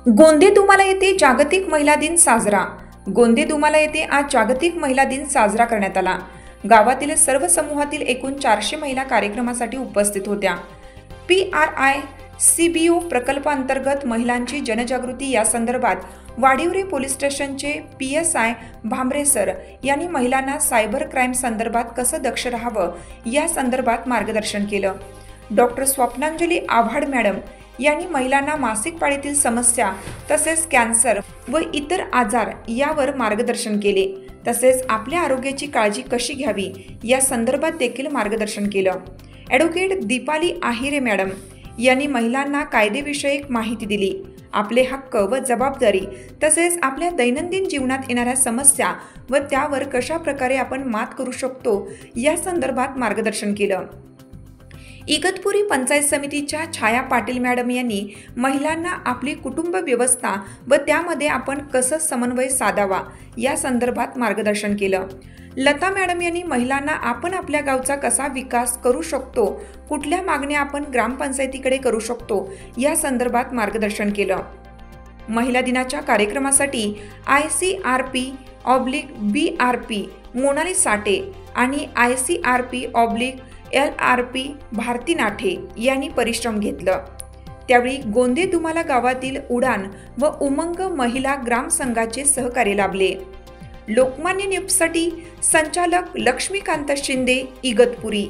गोंदेदुमाला येथे जागतिक महिला दिन साजरा। गोंदेदुमाला येथे आज जागतिक महिला दिन साजरा करण्यात आला। गावातील सर्व समूहातील एकूण 400 महिला कार्यक्रमासाठी उपस्थित होत्या। PRICBO प्रकल्पांतर्गत महिलांची जनजागृती या संदर्भात वाडिवरे पोलीस स्टेशनचे PSI भांबरे सर यांनी महिलांना सायबर क्राईम संदर्भात कसं दक्ष राहावं या संदर्भात मार्गदर्शन केलं। डॉक्टर स्वप्नांजली आव्हाड मॅडम यांनी महिलांना मासिक पाळीतील समस्या तसेच कॅन्सर व इतर आजार यावर मार्गदर्शन केले। तसेच आपल्या आरोग्याची काळजी कशी घ्यावी या संदर्भात देखील मार्गदर्शन केलं। ॲडव्होकेट दीपाली आहिरे मॅडम यांनी महिलांना कायदेविषयक माहिती दिली। आपले हक्क व जबाबदारी तसेच आपल्या दैनंदिन जीवनात येणाऱ्या समस्या व त्यावर कशा प्रकारे आपण मात करू शकतो या संदर्भात मार्गदर्शन केलं। इगतपुरी पंचायत समितीच्या छाया पाटील मॅडम यांनी महिलांना आपली कुटुंब व्यवस्था व त्यामध्ये आपण कसं समन्वय साधावा या संदर्भात मार्गदर्शन केलं। लता मॅडम यांनी महिलांना आपण आपल्या गावचा कसा विकास करू शकतो, कुठल्या मागण्या आपण ग्रामपंचायतीकडे करू शकतो या संदर्भात मार्गदर्शन केलं। महिला दिनाच्या कार्यक्रमासाठी ICRP/BRP मोनाली साठे आणि ICRP/LRP भारती नाठे यांनी परिश्रम घेतलं। त्यावेळी गोंदेदुमाला गावातील उडान व उमंग महिला ग्राम संघाचे सहकार्य लाभले। लोकमान्य न्यूजसाठी संचालक लक्ष्मीकांत शिंदे, इगतपुरी।